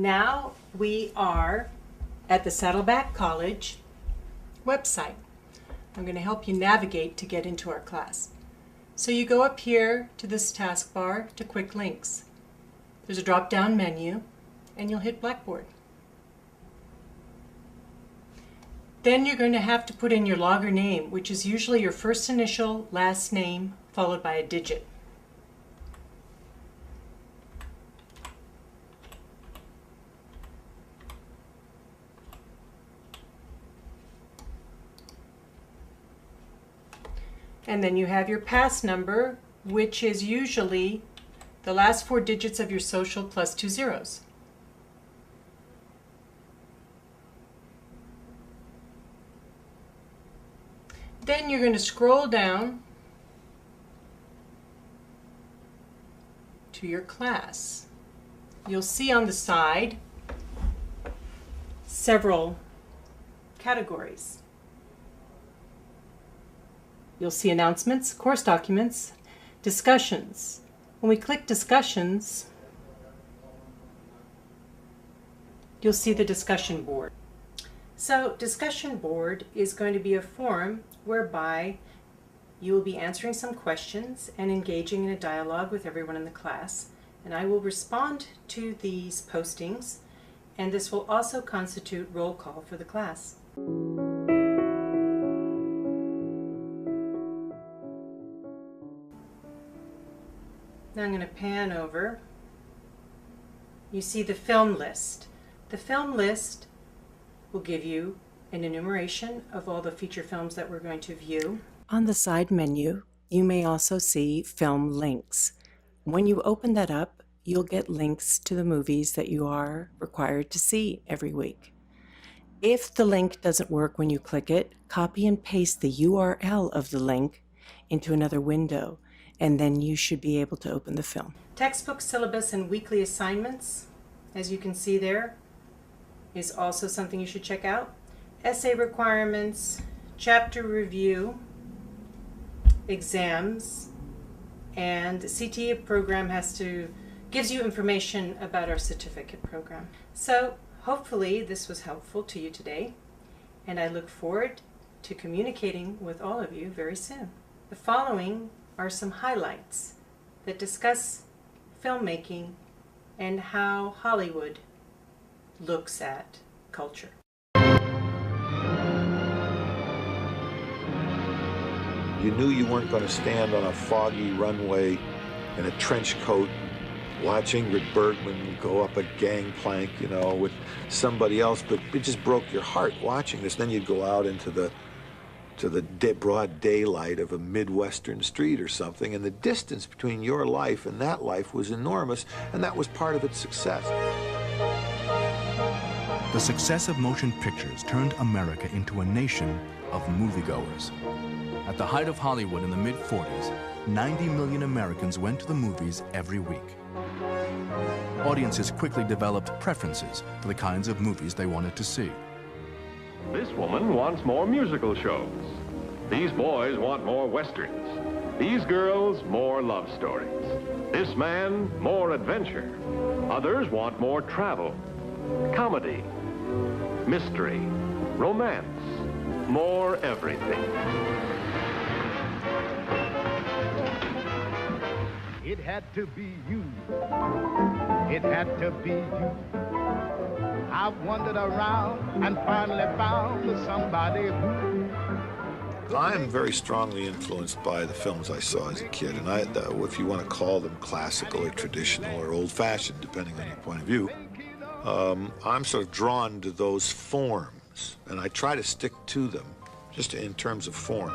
Now we are at the Saddleback College website. I'm going to help you navigate to get into our class. So you go up here to this taskbar to quick links. There's a drop-down menu and you'll hit Blackboard. Then you're going to have to put in your logger name, which is usually your first initial, last name, followed by a digit. And then you have your pass number, which is usually the last 4 digits of your social plus 2 zeros. Then you're going to scroll down to your class. You'll see on the side several categories. You'll see announcements, course documents, discussions. When we click discussions, you'll see the discussion board. So discussion board is going to be a forum whereby you will be answering some questions and engaging in a dialogue with everyone in the class. And I will respond to these postings, and this will also constitute roll call for the class. Now I'm going to pan over. You see the film list. The film list will give you an enumeration of all the feature films that we're going to view. On the side menu, you may also see film links. When you open that up, you'll get links to the movies that you are required to see every week. If the link doesn't work when you click it, copy and paste the URL of the link into another window, and then you should be able to open the film. Textbook syllabus and weekly assignments, as you can see there, is also something you should check out. Essay requirements, chapter review, exams, and the CTVR program gives you information about our certificate program. So hopefully this was helpful to you today, and I look forward to communicating with all of you very soon. The following are some highlights that discuss filmmaking and how Hollywood looks at culture. You knew you weren't going to stand on a foggy runway in a trench coat watching Ingrid Bergman go up a gangplank, you know, with somebody else, but it just broke your heart watching this. Then you'd go out into the broad daylight of a Midwestern street or something, and the distance between your life and that life was enormous, and that was part of its success. The success of motion pictures turned America into a nation of moviegoers. At the height of Hollywood in the mid-40s, 90 million Americans went to the movies every week. Audiences quickly developed preferences for the kinds of movies they wanted to see. This woman wants more musical shows. These boys want more westerns. These girls, more love stories. This man, more adventure. Others want more travel, comedy, mystery, romance, more everything. It had to be you. It had to be you. I wandered around and finally found somebody who... I am very strongly influenced by the films I saw as a kid, and if you want to call them classical or traditional or old-fashioned, depending on your point of view, I'm sort of drawn to those forms, and I try to stick to them, just in terms of form.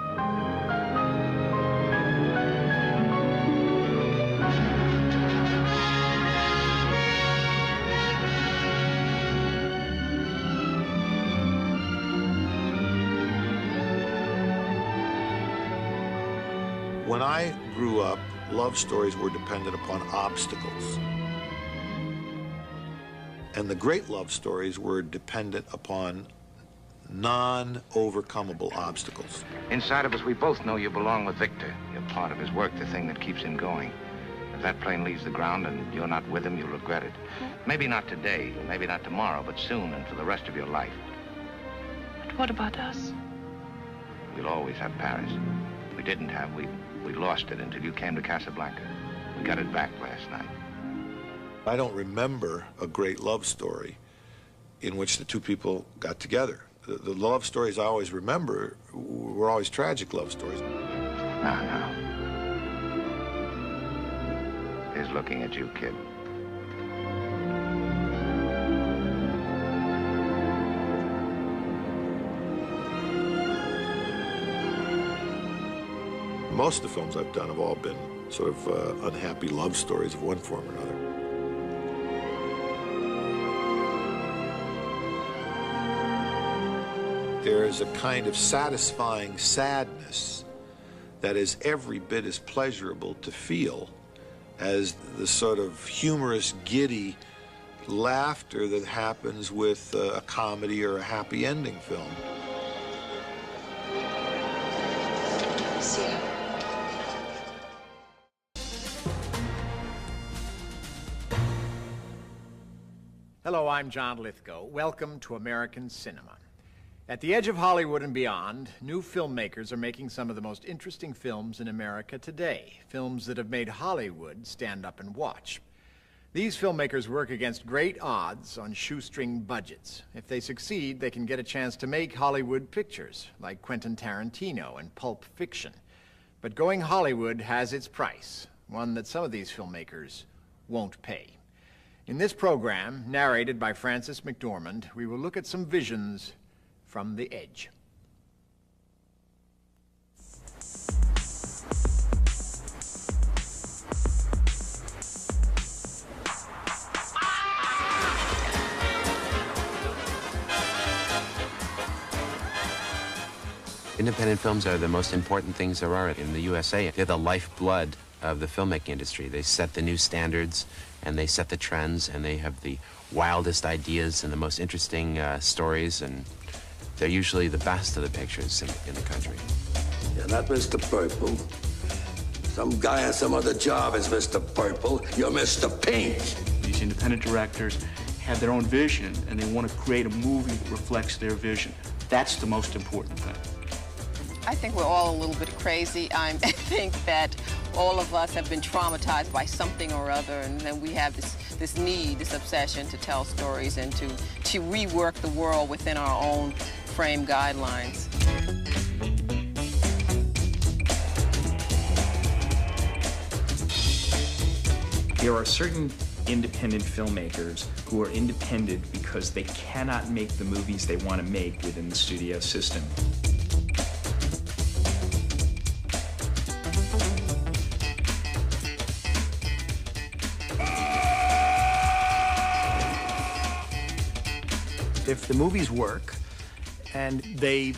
When I grew up, love stories were dependent upon obstacles. And the great love stories were dependent upon non-overcomable obstacles. Inside of us, we both know you belong with Victor. You're part of his work, the thing that keeps him going. If that plane leaves the ground and you're not with him, you'll regret it. Maybe not today, maybe not tomorrow, but soon and for the rest of your life. But what about us? We'll always have Paris. We didn't have. We lost it until you came to Casablanca. We got it back last night. I don't remember a great love story in which the two people got together. The love stories I always remember were always tragic love stories. No. He's looking at you, kid. Most of the films I've done have all been sort of unhappy love stories of one form or another. There is a kind of satisfying sadness that is every bit as pleasurable to feel as the sort of humorous, giddy laughter that happens with a comedy or a happy ending film. Hello, I'm John Lithgow. Welcome to American cinema. At the edge of Hollywood and beyond, new filmmakers are making some of the most interesting films in America today, films that have made Hollywood stand up and watch. These filmmakers work against great odds on shoestring budgets. If they succeed, they can get a chance to make Hollywood pictures, like Quentin Tarantino and Pulp Fiction. But going Hollywood has its price, one that some of these filmmakers won't pay. In this program, narrated by Frances McDormand, we will look at some visions from the edge. Independent films are the most important things there are in the USA. They're the lifeblood of the filmmaking industry. They set the new standards, and they set the trends, and they have the wildest ideas and the most interesting stories, and they're usually the best of the pictures in the country. You're not Mr. Purple. Some guy on some other job is Mr. Purple. You're Mr. Pink. These independent directors have their own vision, and they want to create a movie that reflects their vision. That's the most important thing. I think we're all a little bit crazy. I think that all of us have been traumatized by something or other, and then we have this need, this obsession to tell stories and to rework the world within our own frame guidelines. There are certain independent filmmakers who are independent because they cannot make the movies they want to make within the studio system. If the movies work and they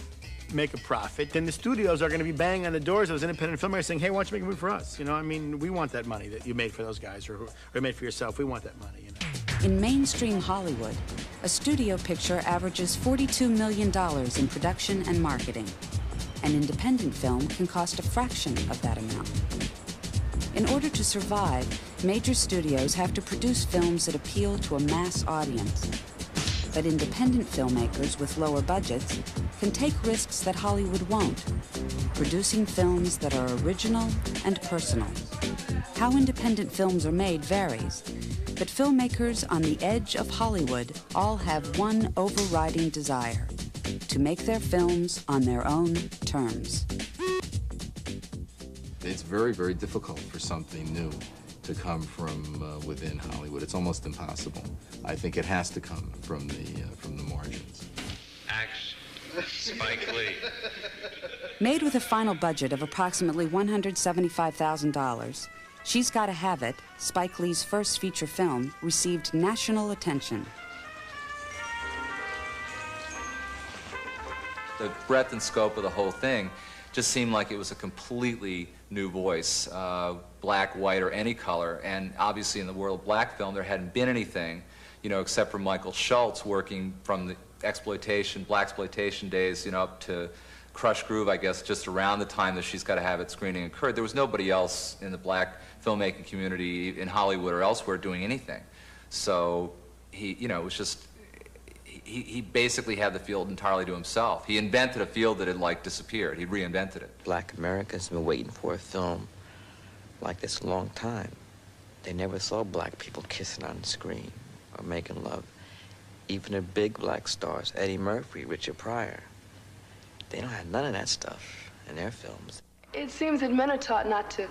make a profit, then the studios are going to be banging on the doors of those independent filmmakers saying, hey, why don't you make a movie for us? You know, I mean, we want that money that you made for those guys or made for yourself. We want that money, you know. In mainstream Hollywood, a studio picture averages $42 million in production and marketing. An independent film can cost a fraction of that amount. In order to survive, major studios have to produce films that appeal to a mass audience. But independent filmmakers with lower budgets can take risks that Hollywood won't, producing films that are original and personal. How independent films are made varies, but filmmakers on the edge of Hollywood all have one overriding desire: to make their films on their own terms. It's very, very difficult for something new to come from within Hollywood. It's almost impossible. I think it has to come from the margins. Action. Spike Lee. Made with a final budget of approximately $175,000, She's Gotta Have It, Spike Lee's first feature film, received national attention. The breadth and scope of the whole thing just seemed like it was a completely new voice, black, white, or any color. And obviously in the world of black film, there hadn't been anything, you know, except for Michael Schultz working from the black exploitation days, you know, up to Crush Groove, I guess, just around the time that She's Gotta Have It screening occurred. There was nobody else in the black filmmaking community in Hollywood or elsewhere doing anything. So he, you know, it was just, he basically had the field entirely to himself. He invented a field that had, like, disappeared. He reinvented it. Black Americans have been waiting for a film like this a long time. They never saw black people kissing on the screen or making love. Even the big black stars, Eddie Murphy, Richard Pryor, they don't have none of that stuff in their films. It seems that men are taught not to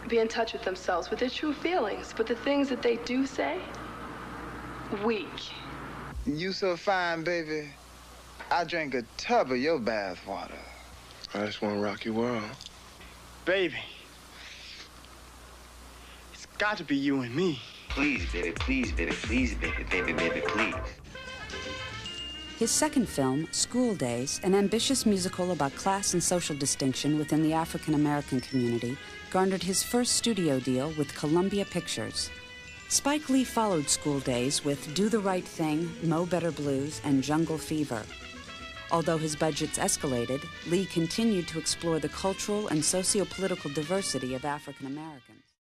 be in touch with themselves, with their true feelings, but the things that they do say, weak. You so fine, baby. I drank a tub of your bath water. I just want to rock your world. Baby, it's got to be you and me. Please, baby, please, baby, please, baby, baby, baby, please. His second film, School Days, an ambitious musical about class and social distinction within the African-American community, garnered his first studio deal with Columbia Pictures. Spike Lee followed School Days with Do the Right Thing, Mo Better Blues, and Jungle Fever. Although his budgets escalated, Lee continued to explore the cultural and socio-political diversity of African Americans.